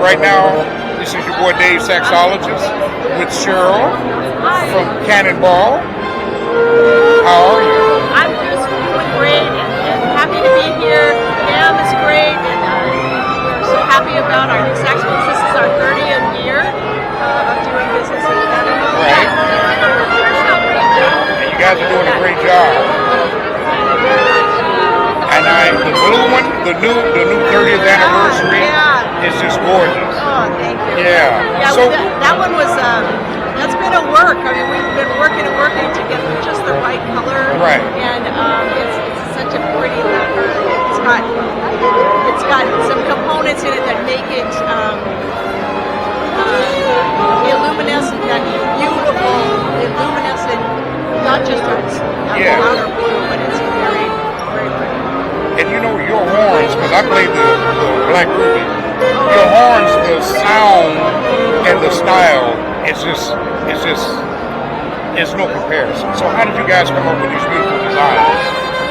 right now, this is your boy Dave, saxologist, with Sheryl from Cannonball. How are you? I'm just doing great and happy to be here. Pam is great, and we're so happy about our new saxophone. This is our 30th year of doing business with Cannonball. Right. And you guys are doing a great job. And the blue one, the new 30th anniversary is just gorgeous. Oh, thank you. Yeah. So that one was that's been a work. I mean, we've been working to get just the right color. Right. And it's such a pretty lacquer. It's got some components in it that make it luminescent, that beautiful, luminescent, not just a powder blue, but it's very, very pretty. And you know your horns, because I played the Black Ruby. Your horns, the sound and the style, it's no comparison. So how did you guys come up with these beautiful designs?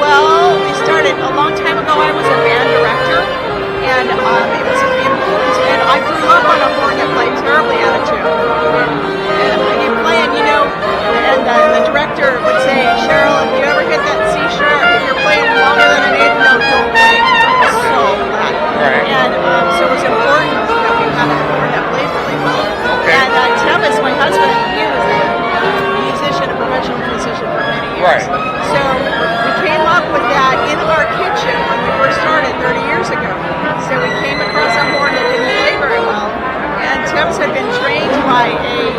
Well, we started a long time ago. I was a band director, and it was a beautiful. And I grew up on a horn that played terribly out of tune. And when you play it, and the director would say, "Sheryl, if you ever hit that C sharp, if you're playing longer than an eighth note, don't play." It's so flat. Right. And so it was important that we had a horn that played really well. Okay. And Tevis, my husband, he was a musician, a professional musician for many years. Right. So we came up with that in our kitchen when we first started 30 years ago. So we came across a horn that didn't play very well. And Tevis had been trained by a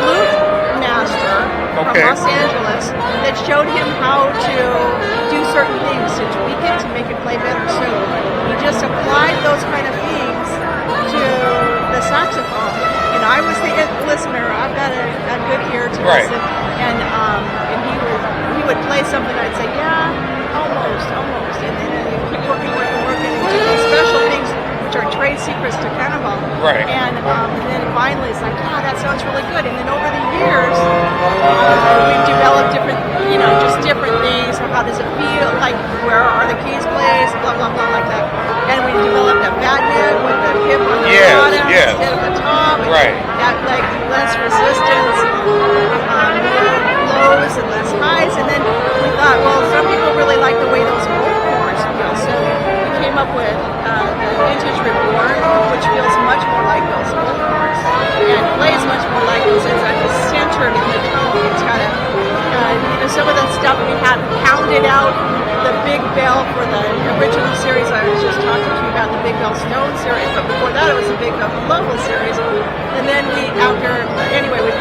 flute master from Los Angeles that showed him how to do certain things to tweak it to make it play better. So he just applied those kind of things to the saxophone. And I was the listener. I've got a good ear to listen. And he would play something. I'd say, yeah, almost. And then you keep working into those special things, which are trade secrets to Cannonball. Right. And then finally, it's like, that sounds really good. And then over the years, we've developed different things. How does it feel? Like, where are the keys placed? Blah blah blah, like that. And we developed a bad net with the hip on the bottom instead of the top. Right. That like less resistance, lows and less highs. And then we thought, well, some people really like the way those old horns feel. So we came up with the Vintage Reborn, which feels much more like those old horns and plays much more like those. It's centered in the tone. It's got some of the stuff we had pounded out the Big Bell for the original series. I was just talking to you about the Big Bell Stone series, but before that it was the Big Bell Global series. And then we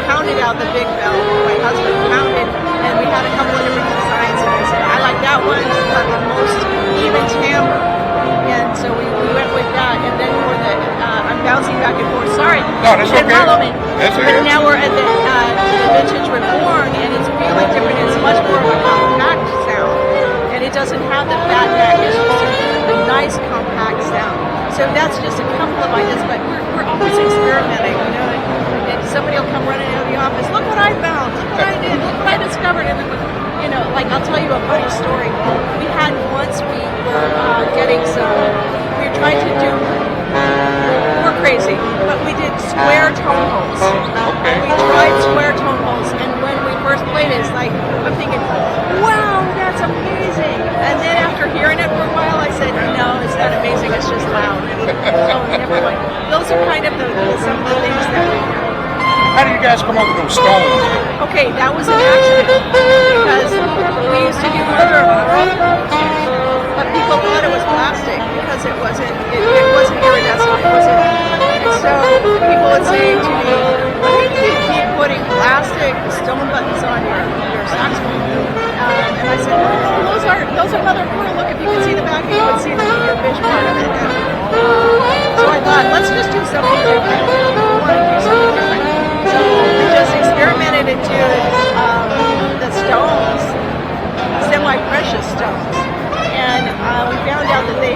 pounded out the Big Bell. My husband pounded, and we had a couple of different designs. And I said, I like that one. It's got the most even timbre. And so we went with that. And then for the I'm bouncing back and forth. Sorry. No, that's okay. Follow me. That's okay. But now we're at the Vintage Reborn, and it's really different. It's much more of a compact sound, and it doesn't have the fat neck. It's just a nice compact sound. So that's just a couple of ideas, but we're always experimenting. And somebody will come running out of the office. Look what I found. Look what I did. Look what I discovered. And like I'll tell you a funny story. We had once we were we were trying to do. We're crazy, but we did square tone holes. Okay. We tried square tone holes, and when we first played it, it's like, I'm thinking, wow, that's amazing. And then after hearing it for a while, I said, no, it's not amazing, it's just loud. So never mind. Those are kind of some of the things that we do. How do you guys come up with those stones? Okay, that was an accident, because we used to do mother of pearl, but people thought it was plastic because it wasn't iridescent. And so people would say to me, why do you keep putting plastic stone buttons on your saxophone? And I said, no, those are mother of pearl. Look, if you could see the back, you would see the fish part of it. So I thought, let's just do something different. We want to do something different. So we just experimented and did the stones, semi-precious stones. And we found out that they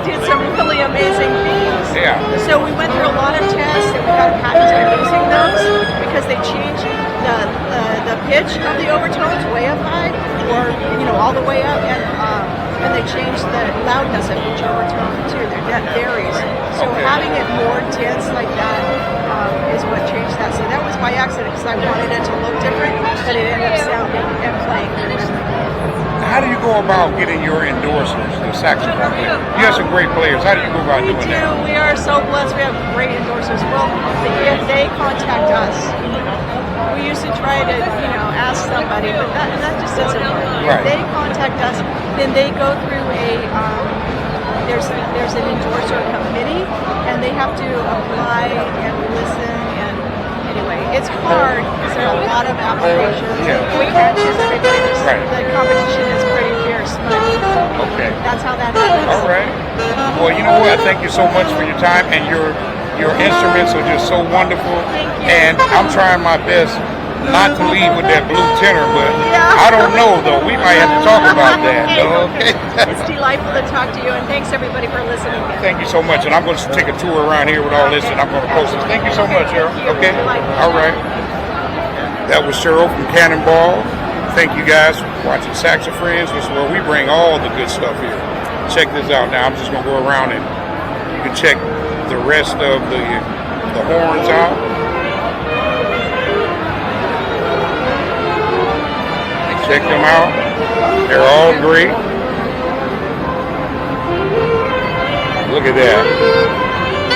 did some really amazing things. Yeah. So we went through a lot of tests, and we got patented using those because they changed the pitch of the overtones way up high, or all the way up, and they changed the loudness of each overtone too. That varies. So Okay. having it more dense like that is what changed that. So that was by accident because I wanted it to look different, but it ended up sounding and playing really good. How do you go about getting your endorsers, the saxophone players? You have some great players. How do you go about We doing do. that? We are so blessed. We have great endorsers. Well, if they contact us, we used to try to, ask somebody, but that just doesn't work. Right. If they contact us, then they go through there's an endorser committee, and they have to apply and listen. And anyway, it's hard because there are a lot of applications. Yeah. We can't choose everybody. Right. The competition is pretty fierce, but Okay. that's how that happens. All right. Well, you know what? Thank you so much for your time, and your instruments are just so wonderful. Thank you. And I'm trying my best not to leave with that blue tenor, but Yeah. I don't know though. We might have to talk about that. Okay. It's delightful to talk to you, and thanks everybody for listening. Thank you so much, and I'm going to take a tour around here with all this, and I'm going to post this. Thank you so much, Sheryl. Thank you. Okay. Delightful. All right. That was Sheryl from Cannonball. Thank you guys for watching Saxa Friends. This is where we bring all the good stuff here. Check this out. Now I'm just going to go around and you can check the rest of the horns out. Check them out. They're all great. Look at that.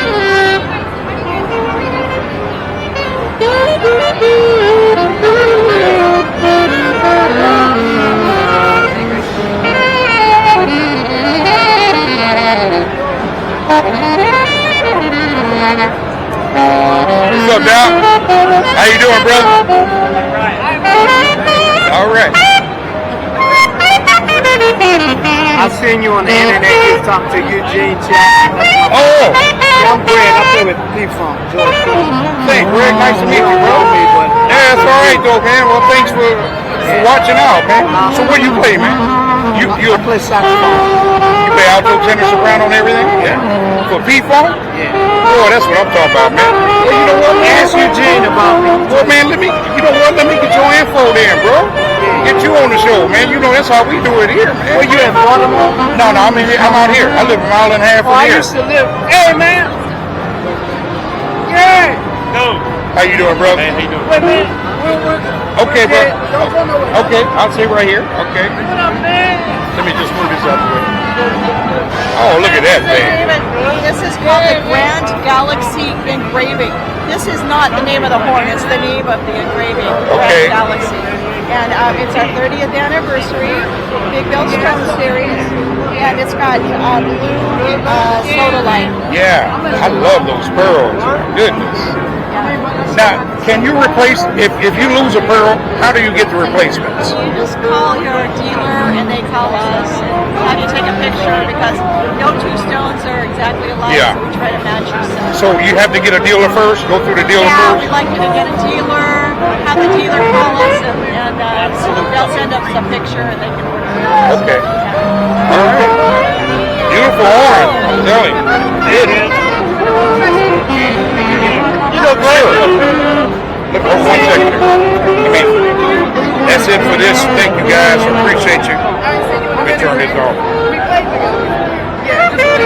What's up, Doc? How you doing, brother? All right. I seen you on the internet. You talked to Eugene Jackson. Oh, I'm Greg. I play with P-Funk. George Clinton. hey, Greg, nice to meet you, bro. But Yeah, it's all right, though, man. Well, thanks for watching out, man. So what do you play, man? You I play saxophone. play alto, tenor, soprano, and everything? Yeah. For P-Funk? Yeah. Boy, that's what I'm talking about, man. Well, you know what, man? Ask Eugene about me. Well, man, let me get your info then, bro. Get you on the show, man. You know that's how we do it here, man. Where you in Baltimore? No, I'm out here. I live a mile and a half Oh, from I here. used to live. Hey, man. Yeah. No. How you doing, brother? Wait, man. Okay, bro. Don't go nowhere. Okay, I'll sit right here. Okay. What up, man? Let me just move this up a bit. Oh, look at that thing. This is called the Grand Galaxy Engraving. This is not the name of the horn, it's the name of the engraving, Okay. Grand Galaxy. And it's our 30th anniversary, Big Bill Strum Series, and it's got blue soda light. Yeah, I love those pearls. Goodness. Now, can you replace, if you lose a pearl, how do you get the replacements? You just call your dealer and they call us and have you take a picture because no two stones are exactly alike, Yeah. so we try to match yourself. So you have to get a dealer first, go through the dealer Yeah, first? we'd like you to get a dealer, have the dealer call us, and they'll send us a picture and they can order it. Okay. All right. Beautiful horn, I'm telling you. It is. You look great. Look, hold 1 second here. I mean, that's it for this. Thank you guys. I appreciate you. Let me turn this off.